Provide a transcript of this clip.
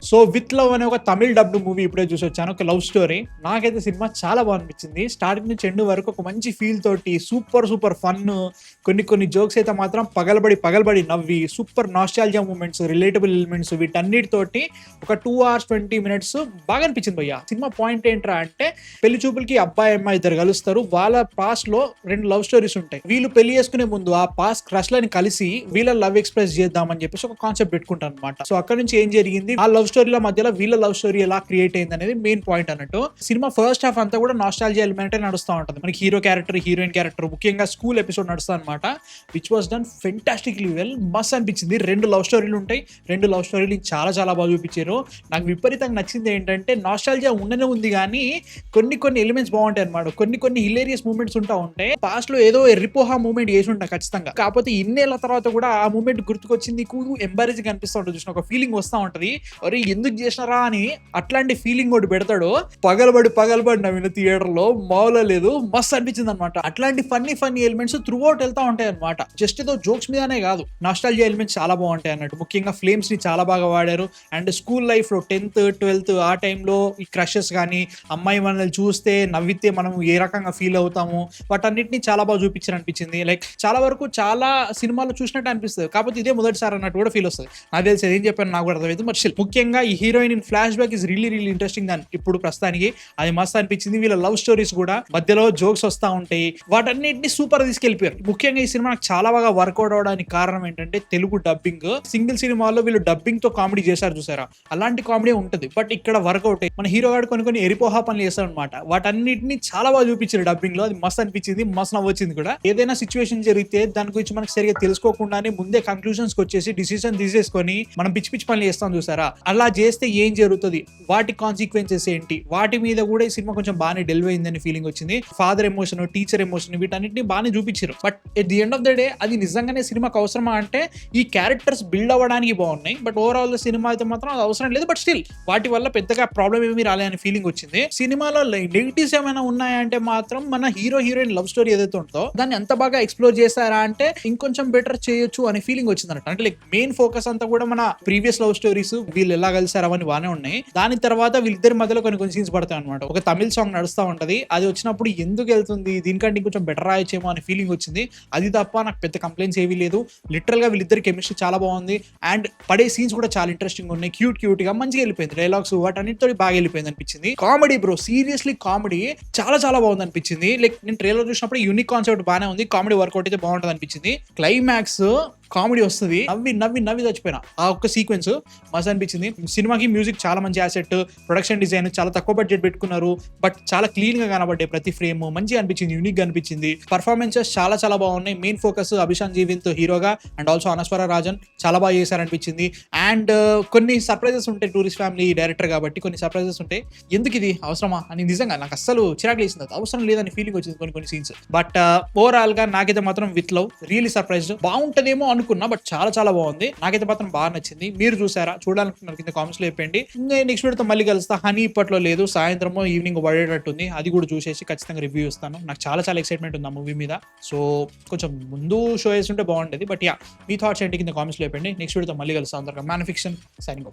So with love అనే ఒక Tamil dubbed movie ఇప్పుడే చూసి వచ్చాను. ఒక లవ్ స్టోరీ. నాకైతే సినిమా చాలా బాగా అనిపించింది. స్టార్టింగ్ నుంచి ఎండ్ వరకు ఒక మంచి ఫీల్ తోటి సూపర్ ఫన్, కొన్ని జోక్స్ అయితే మాత్రం పగలబడి నవ్వి, super nostalgia moments, relatable elements, వీటన్నిటితోటి ఒక 2 hours 20 minutes బాగా అనిపించింది భయ్య. సినిమా పాయింట్ ఏంట్రా అంటే, పెళ్లి చూపులకి అబ్బాయి అమ్మాయి ఇద్దరు కలుస్తారు. వాళ్ళ పాస్ట్ లో 2 లవ్ స్టోరీస్ ఉంటాయి. వీళ్ళు పెళ్లి చేసుకునే ముందు ఆ పాస్ట్ క్రష్ లని కలిసి వీళ్ళ లవ్ ఎక్స్ప్రెస్ చేద్దామని చెప్పేసి ఒక కాన్సెప్ట్ పెట్టుకుంటారు అనమాట. సో అక్కడ నుంచి ఏం జరిగింది, ఆ లవ్ స్టోరీల మధ్యలో వీళ్ళ లవ్ స్టోరీ ఎలా క్రియేట్ అయింది అనేది మెయిన్ పాయింట్ అన్నట్టు. సినిమా ఫస్ట్ హాఫ్ అంతా కూడా నాస్టాలజియా ఎలిమెంట్ నడుస్తూ ఉంటుంది. మనకి హీరో క్యారెక్టర్, హీరోయిన్ క్యారెక్టర్, ముఖ్యంగా స్కూల్ ఎపిసోడ్ నడుస్తుంది అనమాట. Which was done fantastically well. మస్త్ అనిపించింది. 2 లవ్ స్టోరీలు ఉంటాయి. 2 లవ్ స్టోరీలు చాలా బాగా చూపించారు. నాకు విపరీతంగా నచ్చింది ఏంటంటే, నాస్టాలజియా ఉండనే ఉంది కానీ కొన్ని ఎలిమెంట్స్ బాగుంటాయి అనమాట. కొన్ని హిలేరియస్ మూమెంట్స్ ఉంటాయి. పాస్ట్ లో ఏదో ఎర్రిపోహా మూమెంట్ చేసి ఉంటా ఖచ్చితంగా. కాకపోతే ఇన్నేళ్ల తర్వాత కూడా ఆ మూమెంట్ గుర్తుకొచ్చింది. నీకు ఎంబారేజింగ్ అనిపిస్తూ ఉంటుంది, చూసిన ఒక ఫీలింగ్ వస్తూ ఉంటది. అరే ఎందుకు చేసినారా అని అట్లాంటి ఫీలింగ్ ఒకటి పెడతాడు. పగలబడి నవ్విన థియేటర్ లో మామూలు లేదు. మస్త్ అనిపించింది అనమాట. అట్లాంటి ఫన్నీ ఎలిమెంట్స్ త్రూ అవుట్ వెళ్తా ఉంటాయి అనమాట. జస్ట్ ఏదో జోక్స్ మీదనే కాదు, నాస్టాలజియా ఎలిమెంట్స్ చాలా బాగుంటాయి అన్నట్టు. ముఖ్యంగా ఫ్లేమ్స్ ని చాలా బాగా వాడారు. అండ్ స్కూల్ లైఫ్ లో 10th 12th ఆ టైంలో ఈ క్రషెస్ కానీ, అమ్మాయి మనల్ని చూస్తే నవ్వితే మనం ఏ రకంగా ఫీల్ అవుతాము, వాటన్నిటిని చాలా బాగా చూపించారు అనిపించింది. లైక్ చాలా వరకు చాలా సినిమాలు చూసినట్టు అనిపిస్తుంది, కాకపోతే ఇదే మొదటిసారి అన్నట్టు కూడా ఫీల్ వస్తుంది. నాకు తెలిసి ఏం చెప్పాను నాకు కూడా అర్థమైంది. బట్ స్టిల్ ముఖ్యంగా ఈ heroine in flash back is really interesting దాని ఇప్పుడు ప్రస్తుతానికి అది మస్త్ అనిపించింది. వీళ్ళ లవ్ స్టోరీస్ కూడా మధ్యలో జోక్స్ వస్తూ ఉంటాయి. వాటన్నిటిని సూపర్ తీసుకెళ్లిపోయారు. ముఖ్యంగా ఈ సినిమా నాకు చాలా బాగా వర్కౌట్ అవడానికి కారణం ఏంటంటే, తెలుగు డబ్బింగ్. సింగిల్ సినిమాలో వీళ్ళు డబ్బింగ్ తో కామెడీ చేశారు చూసారా, అలాంటి కామెడీ ఉంటుంది. బట్ ఇక్కడ వర్కౌట్ మన హీరో గారు కొన్ని ఎరిపోహా పనులు చేస్తాడు అనమాట. వాటన్నిటిని చాలా బాగా చూపించారు డబ్బింగ్ లో. అది మస్త్ అనిపించింది, మస్త్ నవ్వొచ్చింది కూడా. ఏదైనా సిచ్యువేషన్ జరిగితే దాని గురించి మనకు సరిగా తెలుసుకోకుండానే ముందే కన్క్లూజన్స్ వచ్చేసి డిసిజన్ తీసేసుకొని మనం పిచ్చి పనులు చేస్తాం చూసారా, అలా చేస్తే ఏం జరుగుతుంది, వాటి కాన్సిక్వెన్సెస్ ఏంటి, వాటి మీద కూడా ఈ సినిమా కొంచెం బాగానే డెలివర్ అయిందని ఫీలింగ్ వచ్చింది. ఫాదర్ ఎమోషన్, టీచర్ ఎమోషన్, వీటన్నిటిని బాగానే చూపించారు. But at the end of the day అది నిజంగానే సినిమాకి అవసరమా అంటే, ఈ క్యారెక్టర్స్ బిల్డ్ అవ్వడానికి బాగున్నాయి. బట్ ఓవరాల్ సినిమా అయితే మాత్రం అది అవసరం లేదు. బట్ స్టిల్ వాటి వల్ల పెద్దగా ప్రాబ్లం ఏమీ రాలేని ఫీలింగ్ వచ్చింది. సినిమాలో నెగిటివ్స్ ఏమైనా ఉన్నాయంటే మాత్రం, మన హీరోయిన్ లవ్ స్టోరీ ఏదైతే ఉంటుందో దాన్ని ఎంత బాగా ఎక్స్ప్లోర్ చేశారా అంటే ఇంకొంచెం బెటర్ చేయొచ్చు అనే ఫీలింగ్ వచ్చింది అన్నట్టు. అంటే లైక్ మెయిన్ ఫోకస్ అంతా కూడా మన ప్రీవియస్ లవ్ స్టోరీస్, వీళ్ళు ఎలా కలిసారు అవన్నీ బాగానే ఉన్నాయి. దాని తర్వాత వీళ్ళిద్దరి మధ్యలో కొన్ని సీన్స్ పడతాయి అనమాట. ఒక తమిళ సాంగ్ నడుస్తూ ఉంటది. అది వచ్చినప్పుడు ఎందుకు వెళ్తుంది, దీనికంటే ఇంకొంచెం బెటర్ రాయొచ్చేమో అనే ఫీలింగ్ వచ్చింది. అది తప్ప నాకు పెద్ద కంప్లైంట్స్ ఏవీ లేదు. లిటరల్ గా వీళ్ళిద్దరి కెమిస్ట్రీ చాలా బాగుంది. అండ్ పడే సీన్స్ కూడా చాలా ఇంట్రెస్టింగ్ ఉన్నాయి. క్యూట్ గా మంచిగా వెళ్ళిపోయింది. డైలాగ్స్ వాటన్నిటితో బాగా వెళ్ళిపోయింది అనిపించింది. కామెడీ బ్రో, సీరియస్లీ కామెడీ చాలా బాగుంది అనిపించింది. లైక్ నేను ట్రైలర్ చూసినప్పుడు యూనిక్ కాన్సెప్ట్ బాగానే ఉంది. కామెడీ వర్కౌట్ అయితే బాగుంటుంది అనిపించింది. క్లైమాక్స్ కామెడీ వస్తుంది, నవ్వి చచ్చిపోయినా ఆ ఒక్క సీక్వెన్స్ మస్త్ అనిపించింది. సినిమాకి మ్యూజిక్ చాలా మంచి యాసెట్, ప్రొడక్షన్ డిజైన్ చాలా తక్కువ బడ్జెట్ పెట్టుకున్నారు. బట్ చాలా క్లీన్ గా కనబడ్డాయి ప్రతి ఫ్రేమ్. మంచిగా అనిపించింది, యూనిక్ గా అనిపించింది. పర్ఫార్మెన్సెస్ చాలా బాగున్నాయి. మెయిన్ ఫోకస్ అభిషాన్ జీవిత్ హీరోగా, అండ్ ఆల్సో అనస్వర రాజన్ చాలా బాగా చేశారనిపించింది. అండ్ కొన్ని సర్ప్రైజెస్ ఉంటాయి. టూరిస్ట్ ఫ్యామిలీ డైరెక్టర్ కాబట్టి కొన్ని సర్ప్రైజెస్ ఉంటాయి. ఎందుకు ఇది అవసరమా అని నిజంగా నాకు అస్సలు చిరాకు లేసింది. అవసరం లేదని ఫీలింగ్ వచ్చింది కొన్ని సీన్స్. బట్ ఓవరాల్ గా నాకైతే మాత్రం విత్ లవ్ రియల్లీ సర్ప్రైజ్డ్. బాగుంటదేమో అనుకున్నా, బట్ చాలా బాగుంది. నాకైతే మాత్రం బాగా నచ్చింది. మీరు చూసారా? చూడాలనుకున్నారు కింద కామెంట్స్ లో చెప్పండి. నెక్స్ట్ వీడియోతో మళ్ళీ కలుస్తా. హనీ ఇప్పట్లో లేదు, సాయంత్రమో ఈవినింగ్ పడేటట్టుంది. అది కూడా చూసేసి ఖచ్చితంగా రివ్యూ ఇస్తాను. నాకు చాలా ఎక్సైట్మెంట్ ఉంది ఆ మూవీ మీద. సో కొంచెం ముందు షో చేస్తుంటే బాగుండేది. బట్ యా, మీ థాట్స్ ఏంటి కింద కామెంట్స్ లో చెప్పండి. నెక్స్ట్ వీడియోతో మళ్ళీ కలుస్తాం. Man fiction signing off.